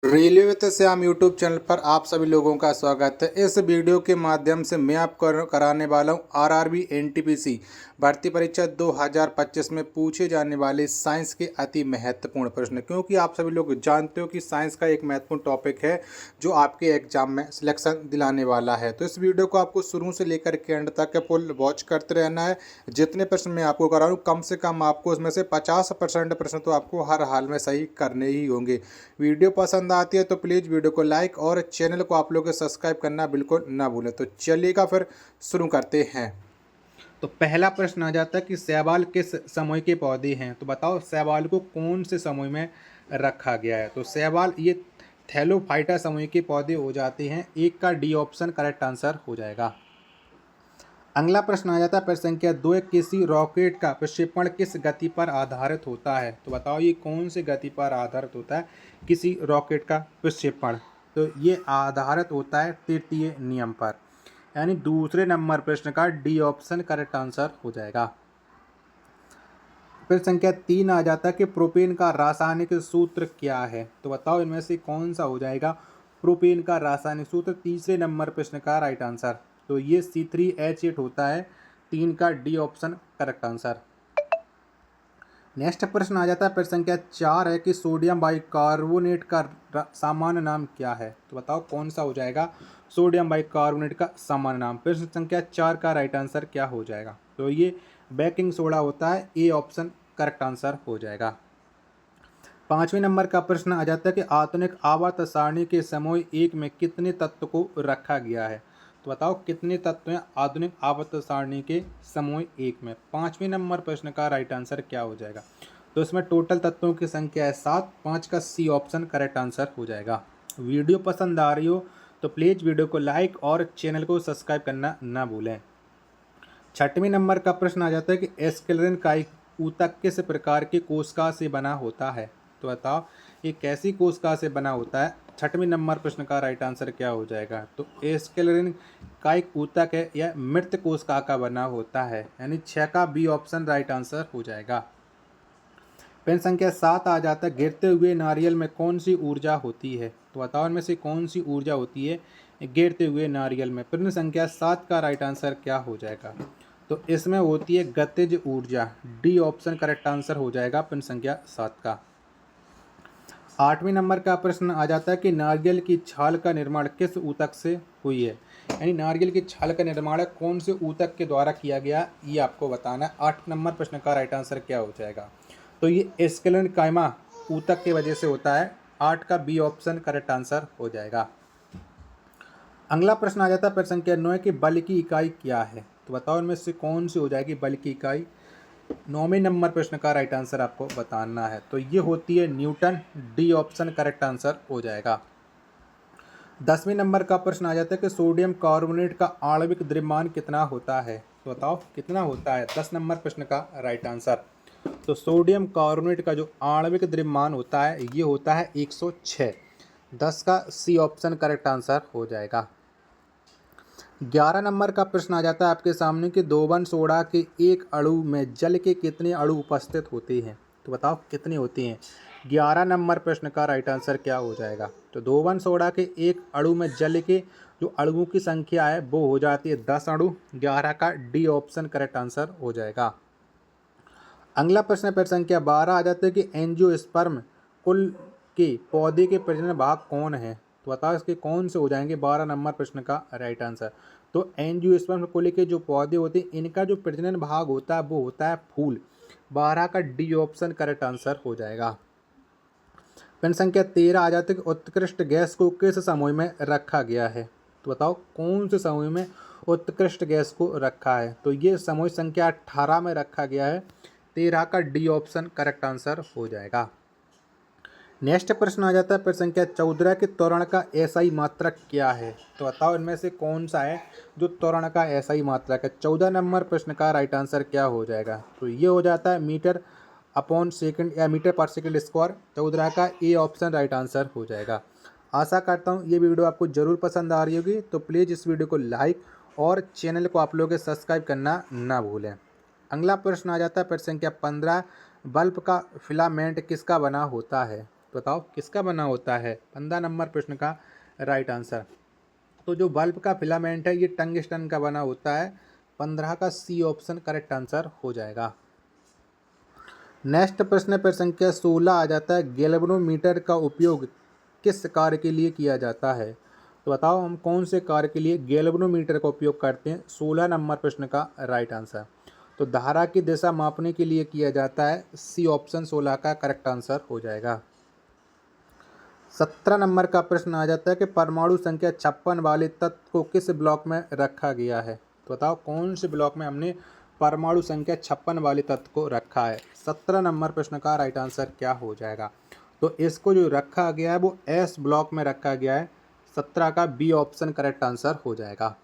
Railway with Shyam YouTube channel पर आप सभी लोगों का स्वागत है। इस वीडियो के माध्यम से मैं आपको कराने वाला हूं आरआरबी एनटीपीसी भर्ती परीक्षा 2025 में पूछे जाने वाले साइंस के अति महत्वपूर्ण प्रश्न, क्योंकि आप सभी लोग जानते हो कि साइंस का एक महत्वपूर्ण टॉपिक है जो आपके एग्जाम में सिलेक्शन दिलाने वाला है। तो इस वीडियो को आपको शुरू से लेकर के एंड तक फुल वॉच करते रहना है। जितने प्रश्न मैं आपको करा रहा हूँ कम से कम आपको उसमें से 50% प्रश्न तो आपको हर हाल में सही करने ही होंगे। वीडियो पसंद आती है तो प्लीज़ वीडियो को लाइक और चैनल को आप लोग सब्सक्राइब करना बिल्कुल ना भूलें। तो चलिएगा फिर शुरू करते हैं। तो पहला प्रश्न आ जाता है कि शैवाल किस समूह के पौधे हैं। तो बताओ शैवाल को कौन से समूह में रखा गया है। तो शैवाल ये थैलोफाइटा समूह के पौधे हो जाते हैं। एक का डी ऑप्शन करेक्ट आंसर हो जाएगा। अगला प्रश्न आ जाता है प्रश्न संख्या 2, किसी रॉकेट का प्रक्षेपण किस गति पर आधारित होता है। तो बताओ ये कौन सी गति पर आधारित होता है किसी रॉकेट का प्रक्षेपण। तो ये आधारित होता है तृतीय नियम पर, यानी दूसरे नंबर प्रश्न का डी ऑप्शन करेक्ट आंसर हो जाएगा। प्रश्न संख्या 3 आ जाता है कि प्रोपेन का रासायनिक सूत्र क्या है। तो बताओ इनमें से कौन सा हो जाएगा प्रोपेन का रासायनिक सूत्र, तीसरे नंबर प्रश्न का राइट आंसर। तो ये C3H8 होता है, 3 का D option correct answer. Next प्रश्न आ जाता है प्रश्न संख्या 4 है कि सोडियम बाइकार्बोनेट का सामान्य नाम क्या है। तो बताओ कौन सा हो जाएगा सोडियम बाइकार्बोनेट का सामान्य नाम। प्रश्न संख्या 4 का राइट आंसर क्या हो जाएगा। तो ये बेकिंग सोडा होता है, ए ऑप्शन करेक्ट आंसर हो जाएगा। 5वें नंबर का प्रश्न आ जाता है कि आधुनिक आवर्त सारणी के समूह 1 में कितने तत्व को रखा गया है। तो बताओ कितने तत्व हैं आधुनिक आवर्त सारणी के समूह 1 में। 5वें नंबर प्रश्न का राइट आंसर क्या हो जाएगा। तो इसमें टोटल तत्वों की संख्या है 7, 5 का सी ऑप्शन करेक्ट आंसर हो जाएगा। वीडियो पसंद आ रही हो तो प्लीज़ वीडियो को लाइक और चैनल को सब्सक्राइब करना ना भूलें। 6वें नंबर का प्रश्न आ जाता है कि एस्केलेरन कायिक ऊतक किस प्रकार के कोशिका से बना होता है। तो बताओ ये कैसी कोशिका से बना होता है। 6वें नंबर प्रश्न का राइट आंसर क्या हो जाएगा। तो एस्केलेरन कायिक ऊतक है यह मृत कोशिका का बना होता है, यानी 6 का बी ऑप्शन राइट आंसर हो जाएगा। प्रश्न संख्या 7 आ जाता है गिरते हुए नारियल में कौन सी ऊर्जा होती है। तो बताओ इनमें से कौन सी ऊर्जा होती है गिरते हुए नारियल में। प्रश्न संख्या 7 का राइट आंसर क्या हो जाएगा। तो इसमें होती है गतिज ऊर्जा, डी ऑप्शन करेक्ट आंसर हो जाएगा प्रश्न संख्या 7 का। 8वें नंबर का प्रश्न आ जाता है कि नारियल की छाल का निर्माण किस ऊतक से हुई है, यानी नारियल की छाल का निर्माण कौन से ऊतक के द्वारा किया गया ये आपको बताना है। 8 नंबर प्रश्न का राइट आंसर क्या हो जाएगा। तो ये एस्केलेरन कायमा ऊतक की वजह से होता है, 8 का बी ऑप्शन करेक्ट आंसर हो जाएगा। अगला प्रश्न आ जाता है प्रश्न संख्या 9 कि बल की इकाई क्या है। तो बताओ इनमें से कौन सी हो जाएगी बल की इकाई। 9वें नंबर प्रश्न का राइट आंसर आपको बताना है। तो ये होती है Newton, D option correct answer हो जाएगा। 10वें नंबर का प्रश्न आ जाता है कि सोडियम कार्बोनेट का आणविक द्रव्यमान कितना होता है। तो बताओ कितना होता है, 10 नंबर प्रश्न का राइट आंसर। तो सोडियम कार्बोनेट का जो आणविक द्रव्यमान होता है ये होता है 106, 10 का सी ऑप्शन करेक्ट आंसर हो जाएगा। 11 नंबर का प्रश्न आ जाता है आपके सामने कि दोबन सोडा के एक अणु में जल के कितने अणु उपस्थित होते हैं। तो बताओ कितने होते हैं। 11 नंबर प्रश्न का राइट आंसर क्या हो जाएगा। तो दोबन सोडा के एक अणु में जल के जो अणुओं की संख्या है वो हो जाती है 10 अणु, 11 का डी ऑप्शन करेक्ट आंसर हो जाएगा। अगला प्रश्न प्रश्न संख्या 12 आ जाता है कि एंजियोस्पर्म कुल के पौधे के प्रजनन भाग कौन है। तो बताओ इसके कौन से हो जाएंगे 12 नंबर प्रश्न का राइट आंसर। तो एंजियोस्पर्म कुल के जो पौधे होते हैं इनका जो प्रजनन भाग होता है वो होता है फूल, 12 का डी ऑप्शन करेक्ट आंसर हो जाएगा। प्रश्न संख्या 13 आ जाता है कि उत्कृष्ट गैस को किस समूह में रखा गया है। तो बताओ कौन से समूह में उत्कृष्ट गैस को रखा है। तो ये समूह संख्या 18 में रखा गया है, 13 का डी ऑप्शन करेक्ट आंसर हो जाएगा। नेक्स्ट प्रश्न आ जाता है प्रश्न संख्या 14 कि त्वरण का एसआई मात्रक क्या है। तो बताओ इनमें से कौन सा है जो त्वरण का एसआई मात्रक है। 14 नंबर प्रश्न का राइट आंसर क्या हो जाएगा। तो ये हो जाता है मीटर अपॉन सेकंड या मीटर पर सेकंड स्क्वायर, 14 का ए ऑप्शन राइट आंसर हो जाएगा। आशा करता हूँ ये वीडियो आपको ज़रूर पसंद आ रही होगी। तो प्लीज़ इस वीडियो को लाइक और चैनल को आप लोग सब्सक्राइब करना ना भूलें। अगला प्रश्न आ जाता है प्रश्न संख्या 15, बल्ब का फिलामेंट किसका बना होता है। तो बताओ किसका बना होता है? 15 नंबर प्रश्न का राइट आंसर। तो जो बल्ब का फिलामेंट है ये टंगस्टन का बना होता है। 15 का सी ऑप्शन करेक्ट आंसर हो जाएगा। नेक्स्ट प्रश्न पर संख्या 16 आ जाता है, गैल्वेनोमीटर का उपयोग किस कार्य के लिए किया जाता है? तो बताओ हम कौन से कार्य के लिए गैल्वेनोमीटर का उपयोग करते हैं? 16 नंबर प्रश्न का राइट आंसर। तो धारा की दिशा मापने के लिए किया जाता है। सी ऑप्शन 16 का करेक्ट आंसर हो जाएगा। 17 नंबर का प्रश्न आ जाता है कि परमाणु संख्या 56 वाले तत्व को किस ब्लॉक में रखा गया है? तो बताओ कौन से ब्लॉक में हमने परमाणु संख्या 56 वाले तत्व को रखा है? 17 नंबर प्रश्न का राइट आंसर क्या हो जाएगा? तो इसको जो रखा गया है वो एस ब्लॉक में रखा गया है। 17 का बी ऑप्शन करेक्ट आंसर हो जाएगा।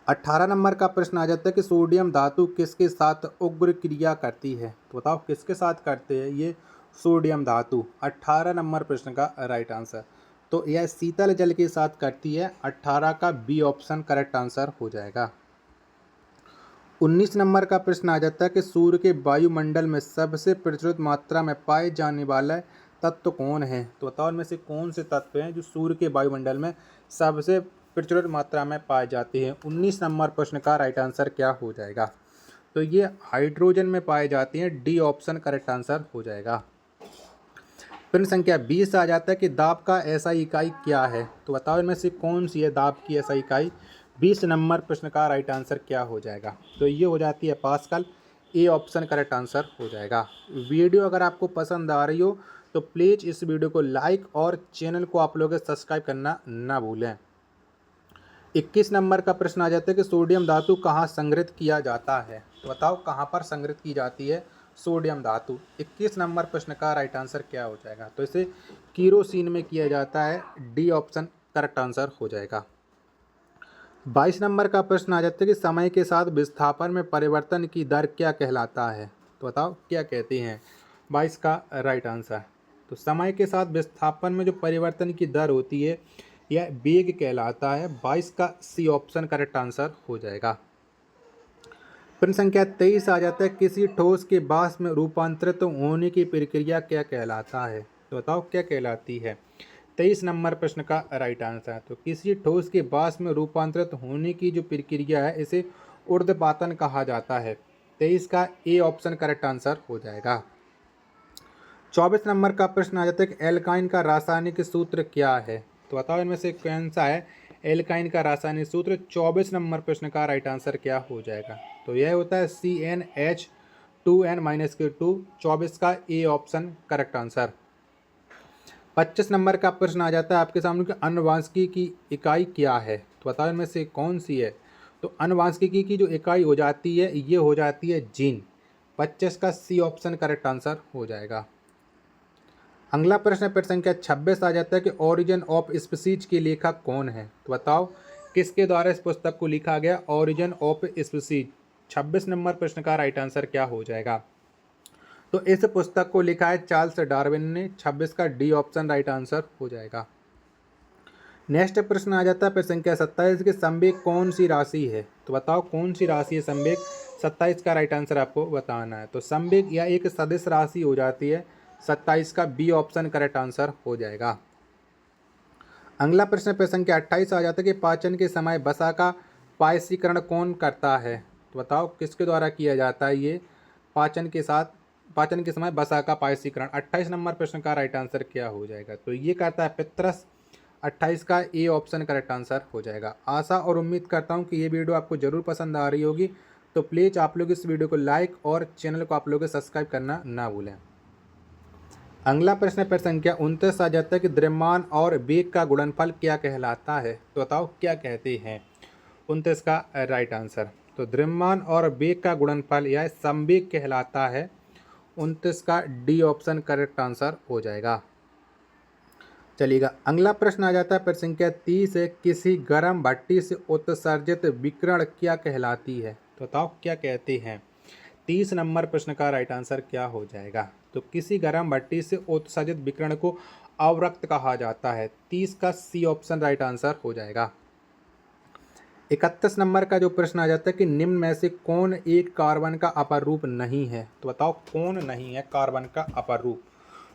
18 नंबर का प्रश्न आ जाता है कि सोडियम धातु किसके साथ उग्र क्रिया करती है? तो बताओ किसके साथ करते हैं ये सोडियम धातु? 18 नंबर प्रश्न का राइट आंसर। तो यह शीतल जल के साथ करती है। 18 का बी ऑप्शन करेक्ट आंसर हो जाएगा। 19 नंबर का प्रश्न आ जाता है कि सूर्य के वायुमंडल में सबसे प्रचुर मात्रा में पाए जाने वाला तत्व कौन है? तो बताओ इनमें से कौन से तत्व हैं जो सूर्य के वायुमंडल में सबसे प्रचुर मात्रा में पाए जाते हैं? 19 नंबर प्रश्न का राइट आंसर क्या हो जाएगा? तो ये हाइड्रोजन में पाए जाते हैं। डी ऑप्शन करेक्ट आंसर हो जाएगा। प्रश्न संख्या 20 आ जाता है कि दाब का एसआई इकाई क्या है? तो बताओ इनमें से कौन सी है दाब की एसआई इकाई? 20 नंबर प्रश्न का राइट आंसर क्या हो जाएगा? तो ये हो जाती है pascal. A option correct answer हो जाएगा। वीडियो अगर आपको पसंद आ रही हो तो प्लीज़ इस वीडियो को लाइक और चैनल को आप लोग सब्सक्राइब करना ना भूलें। 21 नंबर का प्रश्न आ जाता है कि सोडियम धातु कहाँ संग्रहित किया जाता है? तो बताओ कहाँ पर संग्रहित की जाती है सोडियम धातु? 21 नंबर प्रश्न का राइट आंसर क्या हो जाएगा? तो इसे कीरोसिन में किया जाता है। डी ऑप्शन करेक्ट आंसर हो जाएगा। 22 नंबर का प्रश्न आ जाता है कि समय के साथ विस्थापन में परिवर्तन की दर क्या कहलाता है? तो बताओ क्या कहते हैं? 22 का राइट आंसर। तो समय के साथ विस्थापन में जो परिवर्तन की दर होती है यह वेग कहलाता है। 22 का सी ऑप्शन करेक्ट आंसर हो जाएगा। प्रश्न संख्या 23 आ जाता है, किसी ठोस के वाष्प में रूपांतरित होने की प्रक्रिया क्या कहलाता है? तो बताओ क्या कहलाती है? 23 नंबर प्रश्न का राइट आंसर। तो किसी ठोस के वाष्प में रूपांतरित होने की जो प्रक्रिया है इसे ऊर्ध्वपातन कहा जाता है। 23 का ए ऑप्शन करेक्ट आंसर हो जाएगा। 24 नंबर का प्रश्न आ जाता है कि एल्काइन का रासायनिक सूत्र क्या है? तो बताओ इनमें से कौन सा है एल्काइन का रासायनिक सूत्र? 24 नंबर प्रश्न का राइट आंसर क्या हो जाएगा? तो यह होता है CnH2n-2। 24 का A option correct answer. 25 number का प्रश्न आ जाता है आपके सामने कि आनुवांशिकी की इकाई क्या है? तो बताओ इनमें से कौन सी है? तो आनुवांशिकी की जो इकाई हो जाती है ये हो जाती है जीन। 25 का सी ऑप्शन करेक्ट आंसर हो जाएगा। अगला प्रश्न पर संख्या 26 आ जाता है कि ओरिजिन ऑफ स्पीसीज के लेखक कौन है? तो बताओ किसके द्वारा इस पुस्तक को लिखा गया ओरिजिन ऑफ स्पीसीज? 26 नंबर प्रश्न का राइट आंसर क्या हो जाएगा? तो इस पुस्तक को लिखा है चार्ल्स डार्विन ने। 26 का डी ऑप्शन राइट आंसर हो जाएगा। नेक्स्ट प्रश्न आ जाता है पर संख्या 27 के संवेग कौन सी राशि है? तो बताओ कौन सी राशि है संवेग? 27 का राइट आंसर आपको बताना है। तो संवेग यह एक सदिश राशि हो जाती है। 27 का बी ऑप्शन करेक्ट आंसर हो जाएगा। अगला प्रश्न पर संख्या 28 आ जाता है कि पाचन के समय वसा का पायसीकरण कौन करता है? तो बताओ किसके द्वारा किया जाता है ये पाचन के समय वसा का पायसीकरण? 28 नंबर प्रश्न का राइट आंसर क्या हो जाएगा? तो ये करता है पितरस। 28 का ए ऑप्शन करेक्ट आंसर हो जाएगा। आशा और उम्मीद करता हूँ कि ये वीडियो आपको ज़रूर पसंद आ रही होगी। तो प्लीज़ आप लोग इस वीडियो को लाइक और चैनल को आप लोग सब्सक्राइब करना ना भूलें। अगला प्रश्न पर संख्या 29 आ जाता है कि द्रव्यमान और वेग का गुणनफल क्या कहलाता है? तो बताओ क्या कहते हैं? 29 का राइट आंसर। तो द्रव्यमान और वेग का गुणनफल यह संवेग कहलाता है। 29 का डी ऑप्शन करेक्ट आंसर हो जाएगा। चलिएगा अगला प्रश्न आ जाता है पर संख्या 30 है, किसी गर्म भट्टी से उत्सर्जित विकिरण क्या कहलाती है? तो बताओ क्या कहते हैं? 30 नंबर प्रश्न का राइट आंसर क्या हो जाएगा? तो किसी गर्म भट्टी से उत्सर्जित विकिरण को अवरक्त कहा जाता है। 30 का सी ऑप्शन राइट आंसर हो जाएगा। 31 नंबर का जो प्रश्न आ जाता है कि निम्न में से कौन एक कार्बन का अपर रूप नहीं है? तो बताओ कौन नहीं है कार्बन का अपर रूप?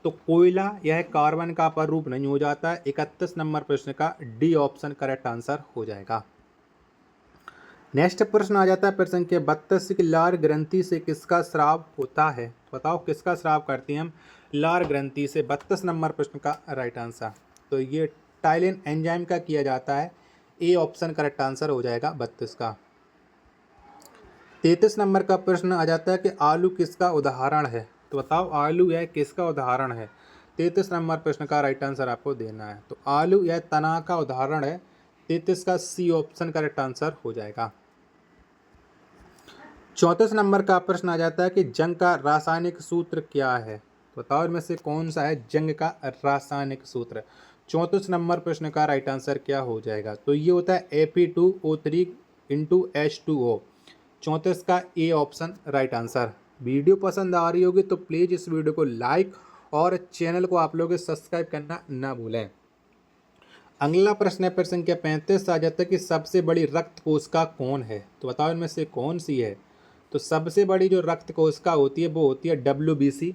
तो कोयला यह कार्बन का अपरूप नहीं हो जाता है। 31 नंबर प्रश्न का डी ऑप्शन करेक्ट आंसर हो जाएगा। नेक्स्ट प्रश्न आ जाता है प्रश्न संख्या 32 की लार ग्रंथि से किसका स्राव होता है। बताओ किसका स्राव करती हैं हम, लार ग्रंथि से। 32 नंबर प्रश्न का राइट आंसर, तो ये टाइलिन एंजाइम का किया जाता है। ए ऑप्शन करेक्ट आंसर हो जाएगा 32 का। 33 नंबर का प्रश्न आ जाता है कि आलू किसका उदाहरण है। तो बताओ आलू यह किसका उदाहरण है। 33 नंबर प्रश्न का राइट आंसर आपको देना है। तो आलू यह तना का उदाहरण है। 33 का सी ऑप्शन करेक्ट आंसर हो जाएगा। 34 नंबर का प्रश्न आ जाता है कि जंग का रासायनिक सूत्र क्या है। तो बताओ इनमें से कौन सा है जंग का रासायनिक सूत्र। 34 नंबर प्रश्न का राइट आंसर क्या हो जाएगा। तो ये होता है Fe2O3 इंटू H2O। 34 का A option right answer. Video पसंद आ रही होगी तो प्लीज़ इस वीडियो को लाइक और चैनल को आप लोग सब्सक्राइब करना ना भूलें। अगला प्रश्न है प्रश्न संख्या 35 आ जाता है कि सबसे बड़ी रक्त कोशिका कौन है। तो बताओ इनमें से कौन सी है। तो सबसे बड़ी जो रक्त कोशिका होती है वो होती है WBC।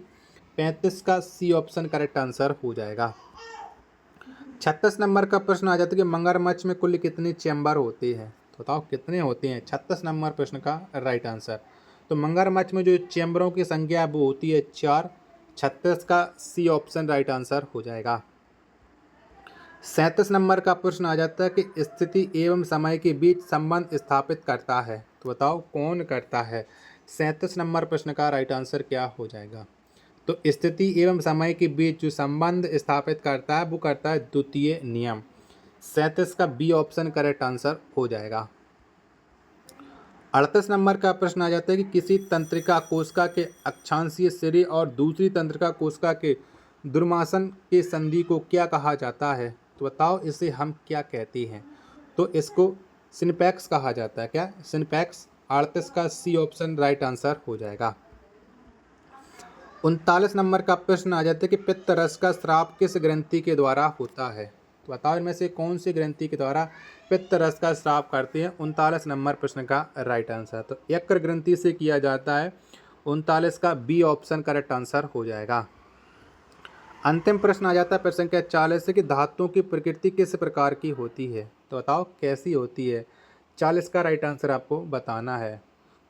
35 का सी ऑप्शन करेक्ट आंसर हो जाएगा। 36 नंबर का प्रश्न आ जाता है कि मगरमच्छ में कुल कितनी चैम्बर होती है। तो बताओ कितने होते हैं। 36 नंबर प्रश्न का राइट आंसर। तो मगरमच्छ में जो चैम्बरों की संख्या है वो होती है 4। 36 का सी ऑप्शन राइट आंसर हो जाएगा। 37 नंबर का प्रश्न आ जाता है कि स्थिति एवं समय के बीच संबंध स्थापित करता है। तो बताओ कौन करता है। 37 नंबर प्रश्न का राइट आंसर क्या हो जाएगा। तो स्थिति एवं समय के बीच जो संबंध स्थापित करता है वो करता है द्वितीय नियम। 37 का बी ऑप्शन करेक्ट आंसर हो जाएगा। 38 नंबर का प्रश्न आ जाता है कि किसी तंत्रिका कोशिका के अक्षांशीय सिरे और दूसरी तंत्रिका कोशिका के दुर्मासन के संधि को क्या कहा जाता है। तो बताओ इसे हम क्या कहते हैं। तो इसको सिनपैक्स कहा जाता है। क्या सिनपैक्स। 38 का सी ऑप्शन राइट आंसर हो जाएगा। 39 नंबर का प्रश्न आ जाता है कि पित्त रस का स्राव किस ग्रंथि के द्वारा होता है। तो बताओ इनमें से कौन सी ग्रंथि के द्वारा पित्त रस का स्राव करते हैं। 39 नंबर प्रश्न का राइट आंसर तो यकृत ग्रंथि से किया जाता है। 39 का बी ऑप्शन करेक्ट आंसर हो जाएगा। अंतिम प्रश्न आ जाता है प्रश्न संख्या 40 से कि धातुओं की प्रकृति किस प्रकार की होती है। तो बताओ कैसी होती है। 40 का राइट आंसर आपको बताना है।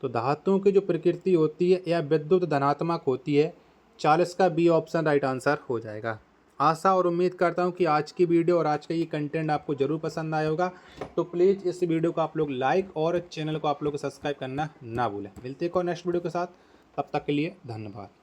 तो धातुओं की जो प्रकृति होती है यह विद्युत धनात्मक होती है। 40 का बी ऑप्शन राइट आंसर हो जाएगा। आशा और उम्मीद करता हूँ कि आज की वीडियो और आज का ये कंटेंट आपको जरूर पसंद आया होगा। तो प्लीज़ इस वीडियो को आप लोग लाइक और चैनल को आप लोग सब्सक्राइब करना ना भूलें। मिलते हैं नेक्स्ट वीडियो के साथ, तब तक के लिए धन्यवाद।